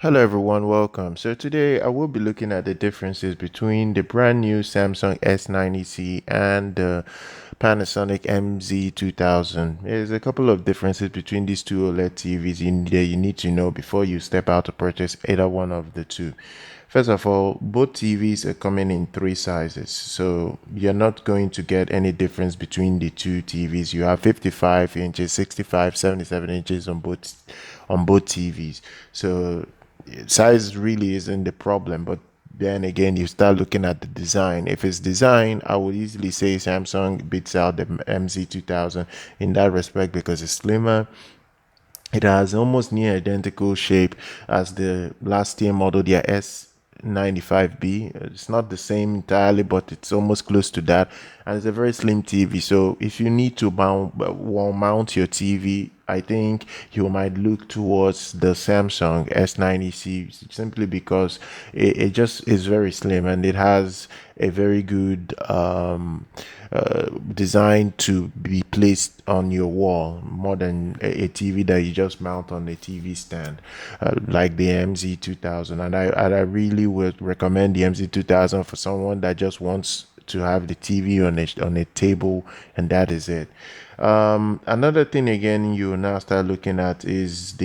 Hello everyone, welcome. So today I will be looking at the differences between the brand new Samsung S90C and the Panasonic MZ2000. There's a couple of differences between these two OLED TVs that you need to know before you step out to purchase either one of the two. First of all, both TVs are coming in three sizes, so you're not going to get any difference between the two TVs. You have 55 inches, 65, 77 inches on both TVs. So size really isn't the problem, but then again you start looking at the design. If it's design, I would easily say Samsung beats out the MZ2000 in that respect because it's slimmer. It has almost near identical shape as the last year model, their S95B. It's not the same entirely, but it's almost close to that. And it's a very slim TV. So if you need to mount your TV, I think you might look towards the Samsung S90C simply because it just is very slim and it has a very good design to be placed on your wall more than a TV that you just mount on a TV stand, like the MZ2000. And I really would recommend the MZ2000 for someone that just wants to have the TV on a table, and that is it. Another thing again you now start looking at is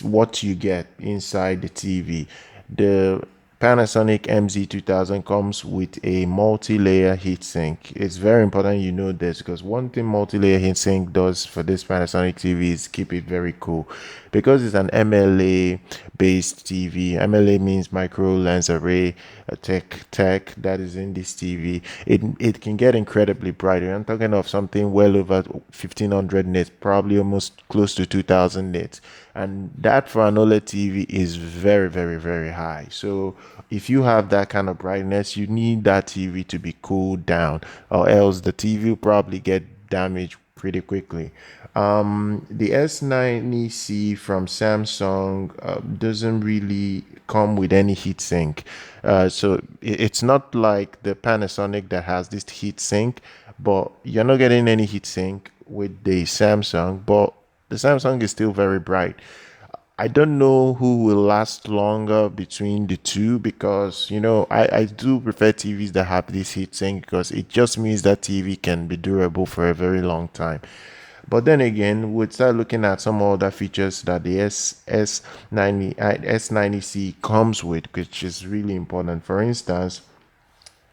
what you get inside the TV. The Panasonic MZ2000 comes with a multi-layer heatsink. It's very important you know this because one thing multi-layer heatsink does for this Panasonic TV is keep it very cool. Because it's an MLA based TV. MLA means micro lens array tech that is in this TV. It can get incredibly bright. I'm talking of something well over 1500 nits, probably almost close to 2000 nits, and that for an OLED TV is very, very, very high. So if you have that kind of brightness, you need that TV to be cooled down, or else the TV will probably get damaged pretty quickly. The S90C from Samsung doesn't really come with any heatsink. So it's not like the Panasonic that has this heatsink, but you're not getting any heatsink with the Samsung, but the Samsung is still very bright. I don't know who will last longer between the two because I do prefer TVs that have this heatsink because it just means that TV can be durable for a very long time. But then again, we'd start looking at some other features that the S90C comes with, which is really important. For instance,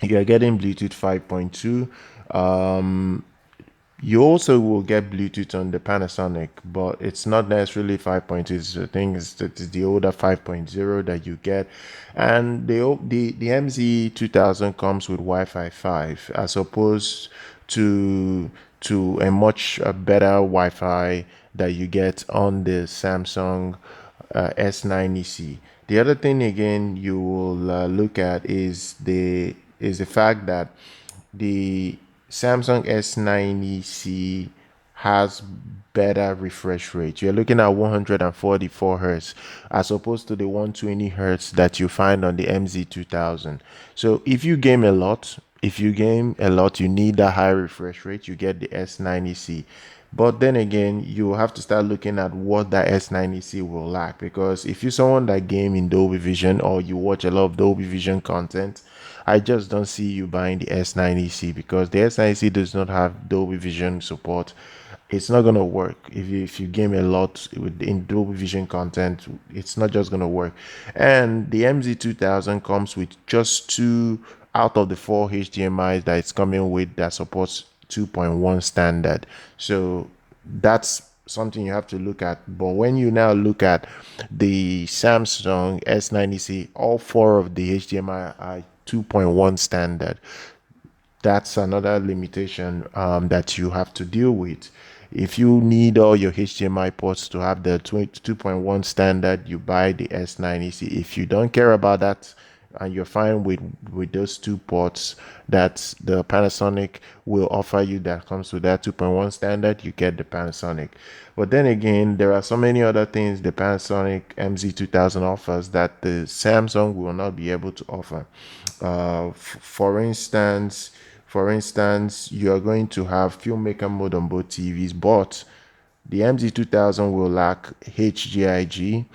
you're getting Bluetooth 5.2. You also will get Bluetooth on the Panasonic, but it's not necessarily 5.2. The thing is that it's the older 5.0 that you get, and the MZ2000 comes with Wi-Fi 5 as opposed to a much better Wi-Fi that you get on the Samsung S90C. The other thing again you will look at is the fact that the Samsung S90C has better refresh rate. You're looking at 144 hertz as opposed to the 120 hertz that you find on the MZ2000. So if you game a lot, you need a high refresh rate, you get the S90C. But then again, you have to start looking at what that S90C will lack, because if you're someone that game in Dolby Vision or you watch a lot of Dolby Vision content, I just don't see you buying the S90C because the S90C does not have Dolby Vision support. It's not gonna work if you game a lot with in Dolby Vision content. It's not just gonna work. And the MZ2000 comes with just two out of the four HDMI's that it's coming with that supports 2.1 standard. So that's something you have to look at. But when you now look at the Samsung S90C, all four of the HDMI are 2.1 standard. That's another limitation that you have to deal with. If you need all your HDMI ports to have the 2.1 standard, you buy the S90C. If you don't care about that and you're fine with those two ports that the Panasonic will offer you that comes with that 2.1 standard, you get the Panasonic. But then again, there are so many other things the Panasonic MZ2000 offers that the Samsung will not be able to offer. For instance, you are going to have Filmmaker Mode on both TVs, but the MZ2000 will lack HGIG.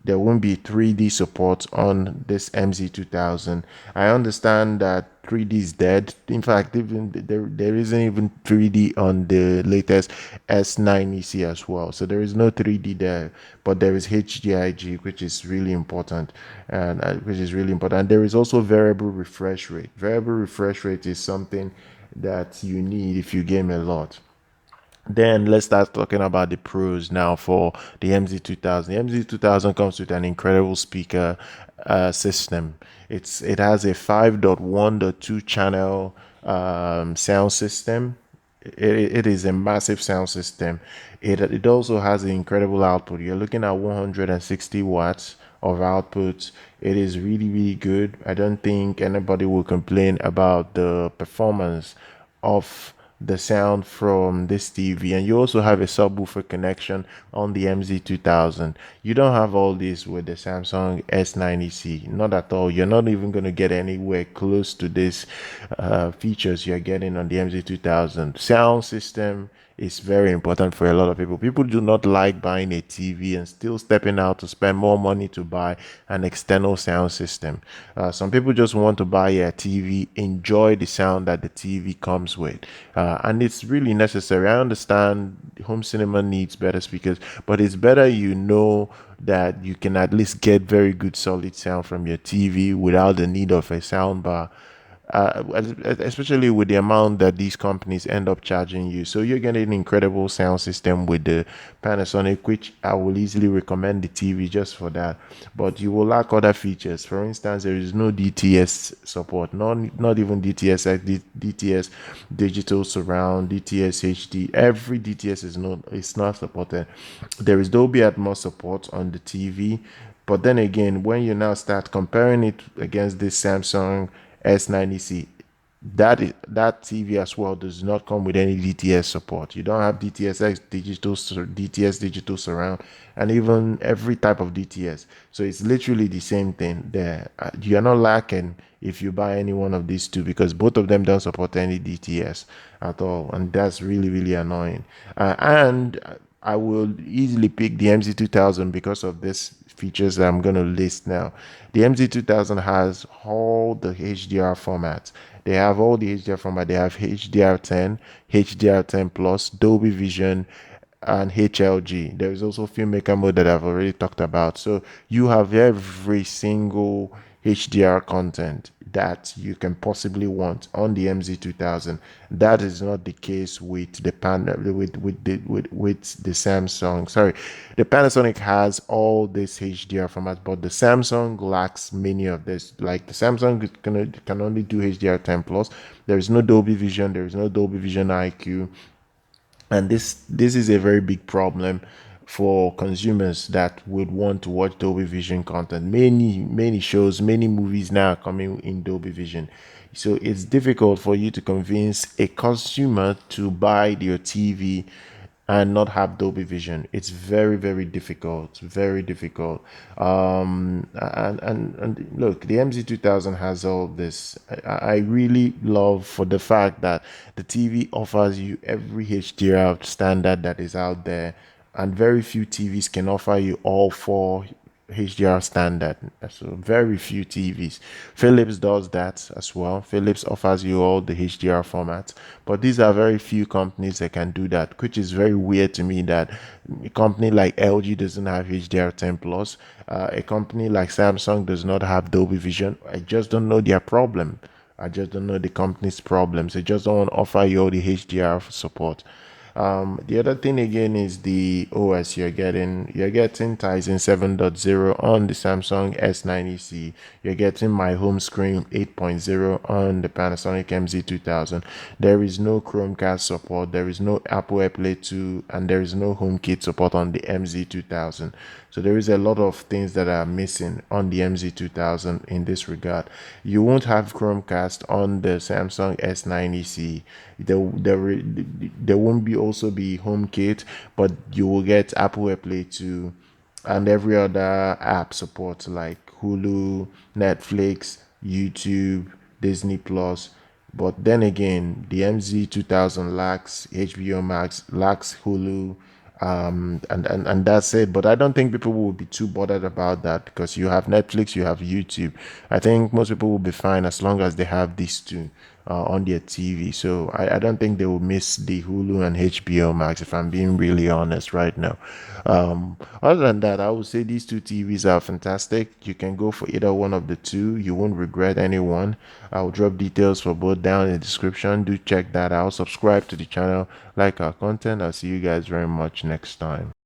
there won't be 3D support on this MZ2000. I understand that 3D is dead. In fact, even there isn't even 3D on the latest S90C as well. So there is no 3D there, but there is HDIG, which is really important, and which is really important. And there is also variable refresh rate. Variable refresh rate is something that you need if you game a lot. Then let's start talking about the pros now for the MZ2000. The MZ2000 comes with an incredible speaker system. It has a 5.1.2 channel sound system. It is a massive sound system. It also has an incredible output. You're looking at 160 watts of output. It is really good. I don't think anybody will complain about the performance of the sound from this TV. And you also have a subwoofer connection on the MZ2000. You don't have all this with the Samsung S90C, not at all. You're not even going to get anywhere close to this features you're getting on the MZ2000. Sound system is very important for a lot of people. People do not like buying a TV and still stepping out to spend more money to buy an external sound system. Some people just want to buy a TV, enjoy the sound that the TV comes with, and it's really necessary. I understand home cinema needs better speakers, but it's better that you can at least get very good solid sound from your TV without the need of a sound bar, especially with the amount that these companies end up charging you. So you're getting an incredible sound system with the Panasonic, which I will easily recommend the TV just for that. But you will lack other features. For instance, there is no DTS support, not even DTS, like DTS digital surround, DTS HD. Every DTS is not supported. There is Dolby Atmos support on the TV. But then again, when you now start comparing it against this Samsung S90C, that TV as well does not come with any DTS support. You don't have DTS digital surround, and even every type of DTS. So it's literally the same thing there. You're not lacking if you buy any one of these two, because both of them don't support any DTS at all, and that's really annoying. And I will easily pick the MZ2000 because of this features that I'm going to list now. The MZ2000 has all the HDR formats. They have all the HDR format. They have HDR10, HDR10 Plus, Dolby Vision, and HLG. There is also Filmmaker Mode that I've already talked about. So you have every single HDR content that you can possibly want on the MZ2000. That is not the case with the with the Samsung. Sorry, the Panasonic has all this HDR formats, but the Samsung lacks many of this. Like the Samsung can only do HDR10 plus. There is no Dolby Vision. There is no Dolby Vision IQ, and this is a very big problem for consumers that would want to watch Dolby Vision content. Many shows, many movies now are coming in Dolby Vision, so it's difficult for you to convince a consumer to buy your TV and not have Dolby Vision. It's very difficult, very difficult. And look, the MZ2000 has all this. I really love for the fact that the TV offers you every HDR standard that is out there, and very few TVs can offer you all four HDR standard. So very few TVs. Philips does that as well. Philips offers you all the HDR formats, but these are very few companies that can do that, which is very weird to me that a company like LG doesn't have HDR10 plus. A company like Samsung does not have Dolby Vision. I just don't know their problem. I just don't know the company's problems. They just don't want to offer you all the HDR support. The other thing again is the OS you're getting. You're getting Tizen 7.0 on the Samsung S90C. You're getting My Home Screen 8.0 on the Panasonic MZ2000. There is no Chromecast support. There is no Apple AirPlay 2, and there is no HomeKit support on the MZ2000. So there is a lot of things that are missing on the MZ2000 in this regard. You won't have Chromecast on the Samsung S90C. There won't be also be HomeKit, but you will get Apple AirPlay 2 and every other app support like Hulu, Netflix, YouTube, Disney Plus. But then again, the MZ2000 lacks HBO Max, lacks Hulu, And that's it. But I don't think people will be too bothered about that, because you have Netflix, you have YouTube. I think most people will be fine as long as they have these two on their TV. So I don't think they will miss the Hulu and HBO Max, if I'm being really honest right now. Other than that, I would say these two TVs are fantastic. You can go for either one of the two. You won't regret any one. I'll drop details for both down in the description. Do check that out. Subscribe to the channel, like our content. I'll see you guys very much next time.